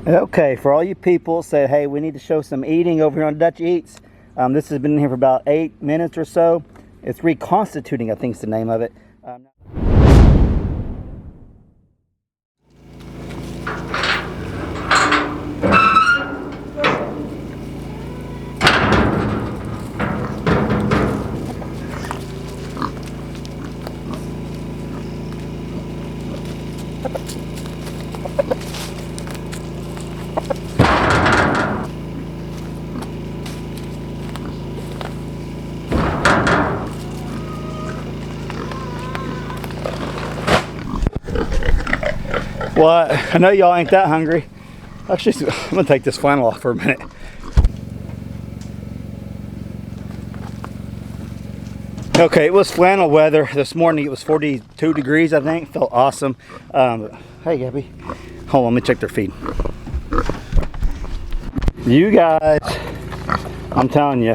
Okay, for all you people said, hey, we need to show some eating over here on Dutch Eats. This has been in here for about 8 minutes or so. It's reconstituting, I think is the name of it. Well, I know y'all ain't that hungry. Actually, I'm gonna take this flannel off for a minute. Okay, it was flannel weather this morning. It was 42 degrees, I think. Felt awesome. Hey, Gabby. Hold on, let me check their feed. You guys, I'm telling you,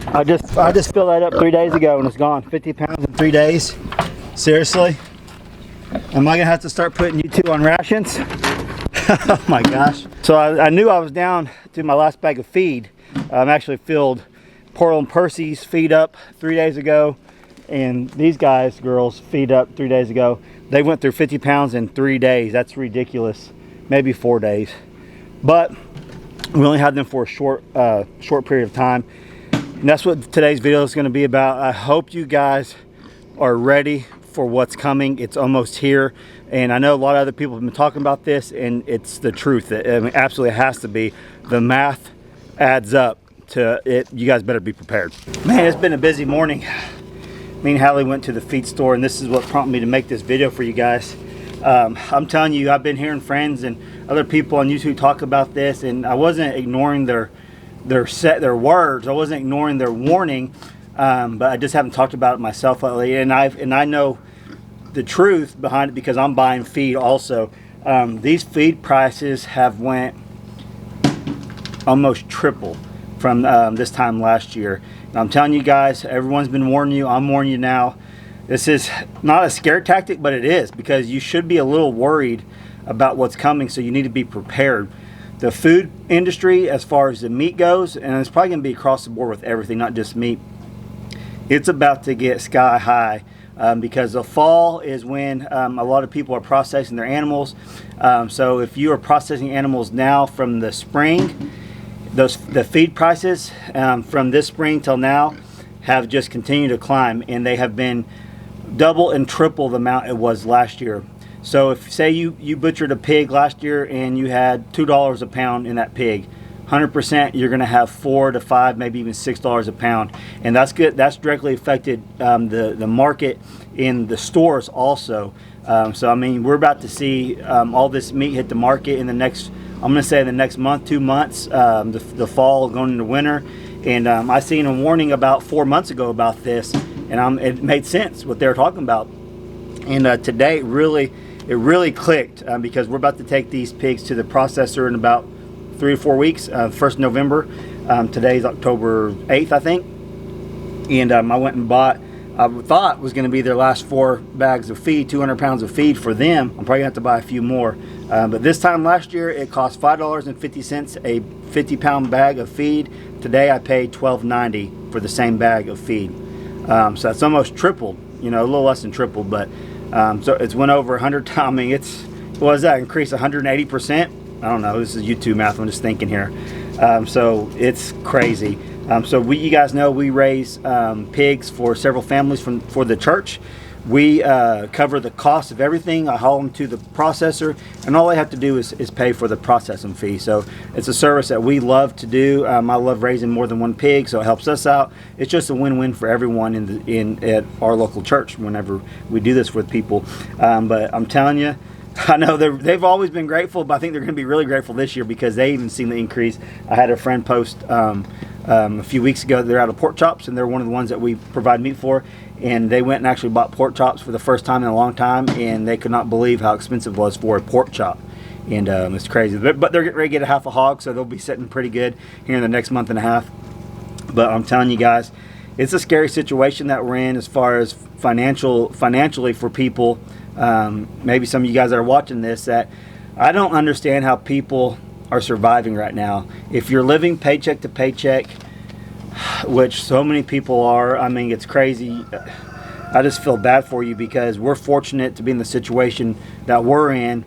I just filled that up 3 days ago and it's gone. 50 pounds in 3 days. Seriously? Am I gonna have to start putting you two on rations? Oh my gosh. So I knew I was down to my last bag of feed. I'm actually filled Portland Percy's feed up 3 days ago, and these girls feed up 3 days ago. They went through 50 pounds in 3 days. That's ridiculous. Maybe 4 days. But we only had them for a short period of time. And that's what today's video is gonna be about. I hope you guys are ready for what's coming. It's almost here, and I know a lot of other people have been talking about this, and it's the truth. I mean, absolutely has to be. The math adds up to it. You guys better be prepared. Man, it's been a busy morning. Me and Hallie went to the feed store, and this is what prompted me to make this video for you guys. I'm telling you, I've been hearing friends and other people on YouTube talk about this, and I wasn't ignoring their words. I wasn't ignoring their warning. But I just haven't talked about it myself lately, and I know the truth behind it because I'm buying feed also. These feed prices have went almost triple from this time last year. And I'm telling you guys, everyone's been warning you. I'm warning you now. This is not a scare tactic, but it is, because you should be a little worried about what's coming, so you need to be prepared. The food industry, as far as the meat goes, and it's probably going to be across the board with everything, not just meat, it's about to get sky high, because the fall is when a lot of people are processing their animals. So if you are processing animals now from the spring, the feed prices from this spring till now have just continued to climb, and they have been double and triple the amount it was last year. So if say you butchered a pig last year and you had $2 a pound in that pig, 100% you're going to have $4 to $5, maybe even $6 a pound, and that's good. That's directly affected the market in the stores also. So I mean, we're about to see all this meat hit the market in the next, I'm going to say the next month, 2 months, the fall going into winter. And I seen a warning about 4 months ago about this, and it made sense what they were talking about. And today it really clicked, because we're about to take these pigs to the processor in about 3 or 4 weeks, 1st November. Today's October 8th, I think. And I went and bought, I thought was going to be their last 4 bags of feed, 200 pounds of feed for them. I'm probably going to have to buy a few more. But this time last year, it cost $5.50 a 50-pound bag of feed. Today, I paid $12.90 for the same bag of feed. So that's almost tripled, you know, a little less than tripled, but so it's went over 100 times. I mean, what was that, increase 180%? I don't know, this is YouTube math, I'm just thinking here. So it's crazy. So you guys know we raise pigs for several families for the church. We cover the cost of everything. I haul them to the processor, and all they have to do is pay for the processing fee. So it's a service that we love to do. I love raising more than one pig, so it helps us out. It's just a win-win for everyone at our local church whenever we do this with people. But I'm telling you, I know they've always been grateful, but I think they're going to be really grateful this year because they even seen the increase. I had a friend post a few weeks ago. They're out of pork chops, and they're one of the ones that we provide meat for. And they went and actually bought pork chops for the first time in a long time, and they could not believe how expensive it was for a pork chop. And it's crazy. But they're getting ready to get a half a hog, so they'll be sitting pretty good here in the next month and a half. But I'm telling you guys, it's a scary situation that we're in as far as financially for people. maybe some of you guys that are watching this, that I don't understand how people are surviving right now. If you're living paycheck to paycheck, which so many people are, I mean, it's crazy. I just feel bad for you, because we're fortunate to be in the situation that we're in.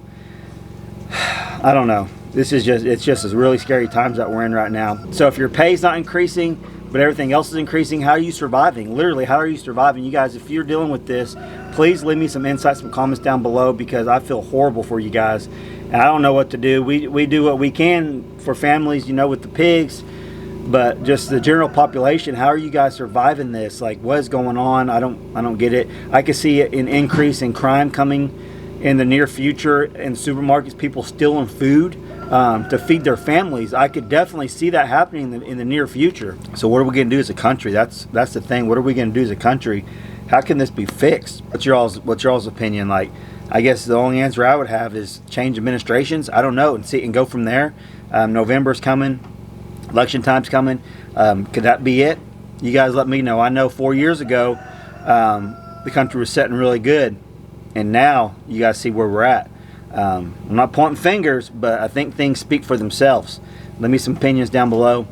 I don't know. It's just really scary times that we're in right now. So if your pay's not increasing, but everything else is increasing, how are you surviving? Literally, how are you surviving? You guys, if you're dealing with this, please leave me some insights, some comments down below, because I feel horrible for you guys. And I don't know what to do. We do what we can for families, you know, with the pigs, but just the general population, how are you guys surviving this? Like, what is going on? I don't get it. I can see an increase in crime coming in the near future in supermarkets, people stealing food to feed their families. I could definitely see that happening in the near future. So what are we going to do as a country? That's the thing. What are we going to do as a country? How can this be fixed? What's y'all's opinion? Like, I guess the only answer I would have is change administrations. I don't know, and go from there. November's coming, election time's coming. Could that be it? You guys let me know. I know 4 years ago the country was setting really good, and now you guys see where we're at. I'm not pointing fingers, but I think things speak for themselves. Let me some opinions down below.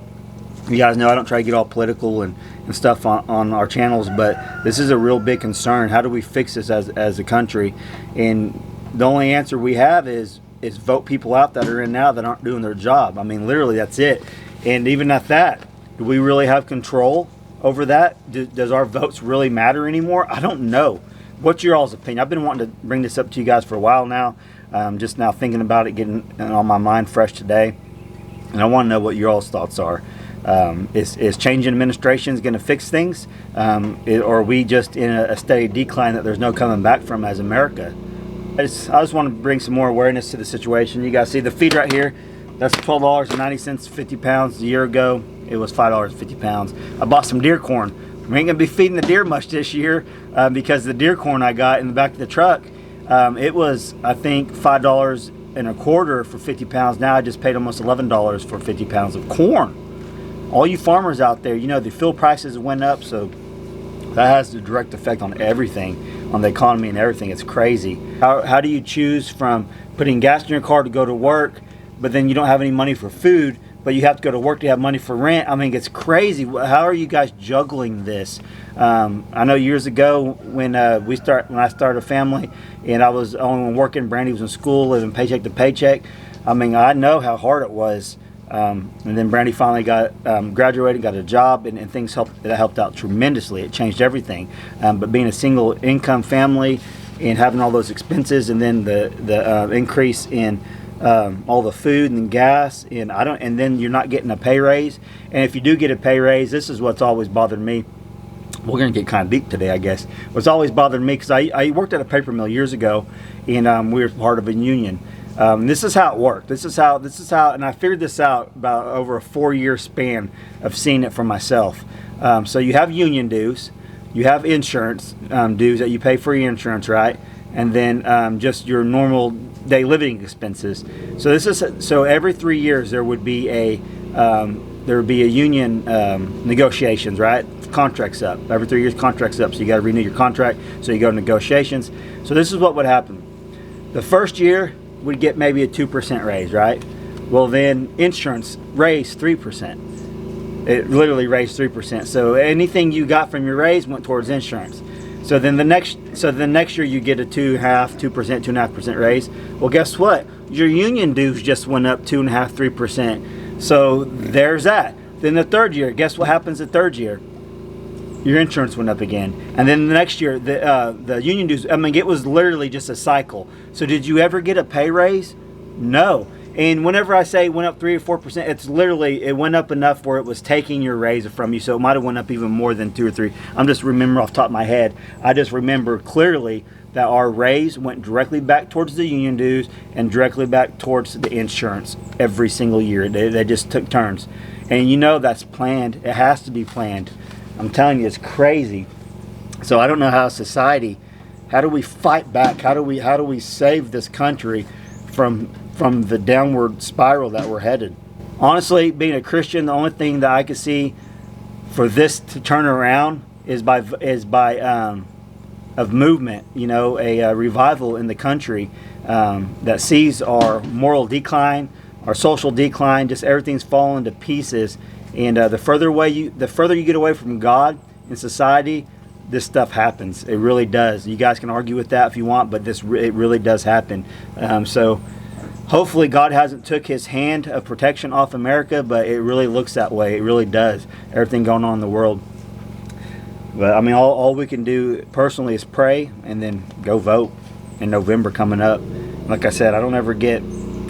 You guys know I don't try to get all political and stuff on our channels, but this is a real big concern. How do we fix this as a country? And the only answer we have is vote people out that are in now that aren't doing their job. I mean, literally, that's it. And even at that, do we really have control over that? Does our votes really matter anymore? I don't know. What's your all's opinion? I've been wanting to bring this up to you guys for a while now. Just now thinking about it, getting on my mind fresh today. And I want to know what your all's thoughts are. Is changing administrations going to fix things? Or are we just in a steady decline that there's no coming back from as America? I just want to bring some more awareness to the situation. You guys see the feed right here. That's $12.90, 50 pounds. A year ago, it was $5.50. I bought some deer corn. We ain't going to be feeding the deer much this year because the deer corn I got in the back of the truck, it was, I think, $5.25 for 50 pounds. Now I just paid almost $11 for 50 pounds of corn. All you farmers out there, you know, the fuel prices went up, so that has a direct effect on everything, on the economy and everything. It's crazy. How do you choose from putting gas in your car to go to work, but then you don't have any money for food, but you have to go to work to have money for rent? I mean, it's crazy. How are you guys juggling this? I know years ago when I started a family and I was only working, Brandy was in school, living paycheck to paycheck. I mean, I know how hard it was. And then Brandy finally graduated, got a job, and things helped out tremendously. It changed everything. But being a single income family and having all those expenses, and then the increase in all the food and gas, and then you're not getting a pay raise. And if you do get a pay raise, this is what's always bothered me. We're gonna get kind of deep today, I guess. What's always bothered me, because I worked at a paper mill years ago, and we were part of a union. This is how it worked. This is how, and I figured this out about over a 4-year span of seeing it for myself. So you have union dues, you have insurance dues that you pay for your insurance, right? And then just your normal day living expenses. So every 3 years there would be a union negotiations, right? Contracts up. Every 3 years, contracts up. So you got to renew your contract. So you go to negotiations. So this is what would happen. The first year we'd get maybe a 2% raise, right? Well, then insurance raised 3%. It literally raised 3%. So anything you got from your raise went towards insurance. So then the next year you get a 2.5% raise. Well, guess what? Your union dues just went up 2.5%, 3%. So there's that. Then the third year, guess what happens the third year? Your insurance went up again. And then the next year, the union dues, I mean, it was literally just a cycle. So did you ever get a pay raise? No. And whenever I say it went up 3 or 4%, it's literally, it went up enough where it was taking your raise from you. So it might have went up even more than 2 or 3. I'm just remembering off the top of my head. I just remember clearly that our raise went directly back towards the union dues and directly back towards the insurance every single year. They just took turns. And you know that's planned. It has to be planned. I'm telling you, it's crazy. So I don't know how society, how do we fight back? How do we save this country from the downward spiral that we're headed? Honestly, being a Christian, the only thing that I could see for this to turn around is by of movement, you know, a revival in the country that sees our moral decline, our social decline, just everything's falling to pieces. And the further you get away from God and society, this stuff happens. It really does. You guys can argue with that if you want, but it really does happen. So hopefully God hasn't took his hand of protection off America, but it really looks that way. It really does. Everything going on in the world. But I mean, all we can do personally is pray and then go vote in November coming up. Like I said, I don't ever get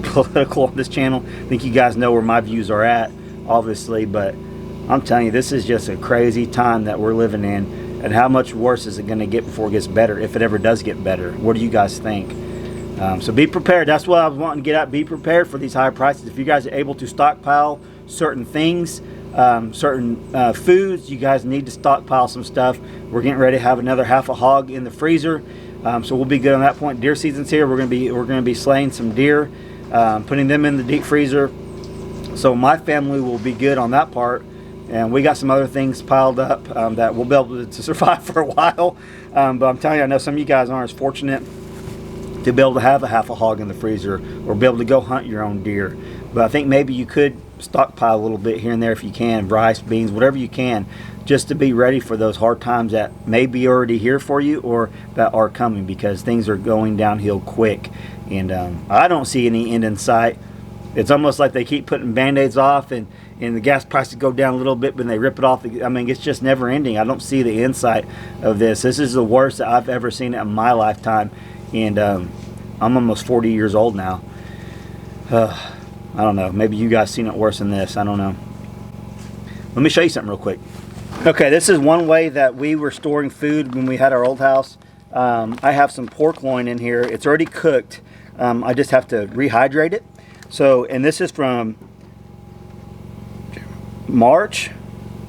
political on this channel. I think you guys know where my views are at, obviously, but I'm telling you, this is just a crazy time that we're living in. And how much worse is it going to get before it gets better, if it ever does get better? What do you guys think? So be prepared. That's what I was wanting to get at. Be prepared for these high prices. If you guys are able to stockpile certain things, certain foods, you guys need to stockpile some stuff. We're getting ready to have another half a hog in the freezer, so we'll be good on that point. Deer season's here. We're gonna be slaying some deer, putting them in the deep freezer. So my family will be good on that part. And we got some other things piled up that we'll be able to survive for a while. But I'm telling you, I know some of you guys aren't as fortunate to be able to have a half a hog in the freezer or be able to go hunt your own deer. But I think maybe you could stockpile a little bit here and there if you can, rice, beans, whatever you can, just to be ready for those hard times that may be already here for you or that are coming, because things are going downhill quick. And I don't see any end in sight. It's almost like they keep putting band-aids off and the gas prices go down a little bit, but they rip it off. I mean, it's just never ending. I don't see the insight of this. This is the worst that I've ever seen in my lifetime. And I'm almost 40 years old now. I don't know. Maybe you guys seen it worse than this. I don't know. Let me show you something real quick. Okay, this is one way that we were storing food when we had our old house. I have some pork loin in here. It's already cooked. I just have to rehydrate it. So, and this is from March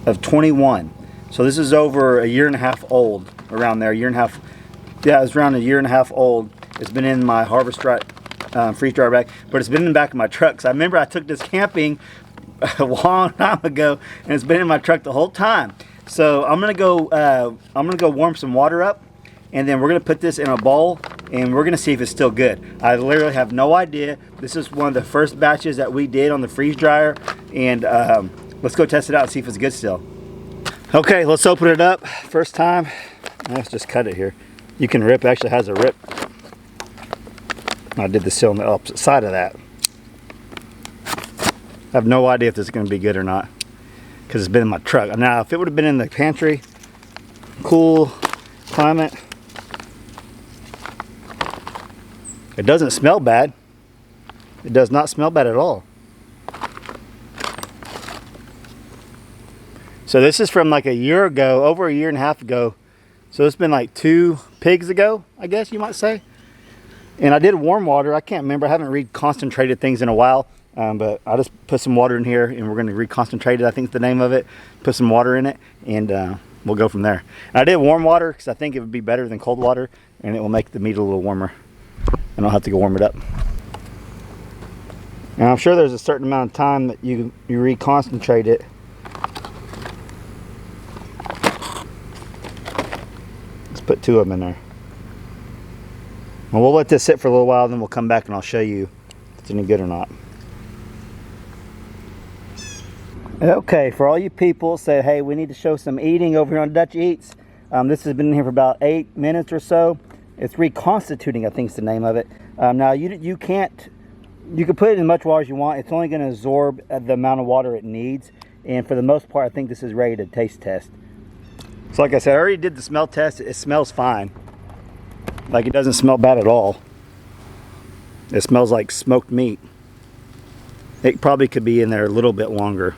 of 21. So this is over a year and a half old, around there, year and a half. Yeah, it's around a year and a half old. It's been in my Harvest Right freeze dryer bag, but it's been in the back of my truck. So I remember I took this camping a long time ago, and it's been in my truck the whole time. So I'm gonna go warm some water up, and then we're gonna put this in a bowl, and we're gonna see if it's still good. I literally have no idea. This is one of the first batches that we did on the freeze dryer, and let's go test it out and see if it's good still. Okay, let's open it up. First time. Let's just cut it here. You can rip. It actually has a rip. I did the seal on the opposite side of that. I have no idea if this is going to be good or not, because it's been in my truck. Now, if it would have been in the pantry, cool climate, it doesn't smell bad. It does not smell bad at all. So this is from like a year ago, over a year and a half ago. So it's been like 2 pigs ago, I guess you might say. And I did warm water. I can't remember. I haven't reconcentrated things in a while. But I just put some water in here, and we're going to reconcentrate it, I think is the name of it. Put some water in it, and we'll go from there. And I did warm water because I think it would be better than cold water, and it will make the meat a little warmer. And I'll have to go warm it up. And I'm sure there's a certain amount of time that you reconcentrate it. Let's put 2 of them in there. Well, we'll let this sit for a little while, then we'll come back and I'll show you if it's any good or not. Okay, for all you people say, hey, we need to show some eating over here on Dutch Eats. This has been in here for about 8 minutes or so. It's reconstituting, I think is the name of it. Now you can put it in as much water as you want. It's only going to absorb the amount of water it needs. And for the most part, I think this is ready to taste test. So like I said, I already did the smell test. It smells fine. Like, it doesn't smell bad at all. It smells like smoked meat. It probably could be in there a little bit longer.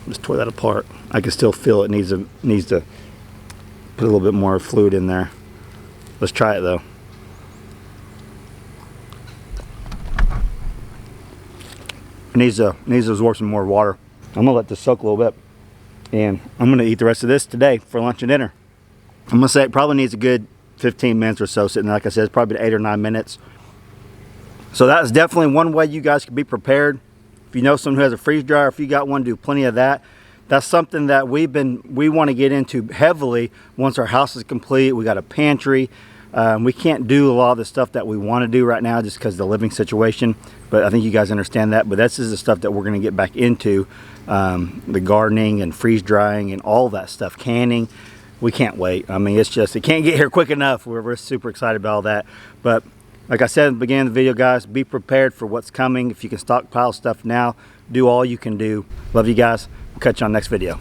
Just tore that apart. I can still feel it needs to put a little bit more fluid in there. Let's try it though. It needs to absorb some more water. I'm gonna let this soak a little bit, and I'm gonna eat the rest of this today for lunch and dinner. I'm gonna say it probably needs a good 15 minutes or so sitting. Like I said, it's probably 8 or 9 minutes. So that is definitely one way you guys can be prepared. If you know someone who has a freeze dryer, if you got one, do plenty of that. that's something that we want to get into heavily once our house is complete. We got a pantry. We can't do a lot of the stuff that we want to do right now just because of the living situation, but I think you guys understand that. But this is the stuff that we're going to get back into, the gardening and freeze drying and all that stuff, canning. We can't wait. I mean, it's just, it can't get here quick enough. We're super excited about all that. But like I said at the beginning of the video, guys, be prepared for what's coming. If you can stockpile stuff now, do all you can do. Love you guys. We'll catch you on the next video.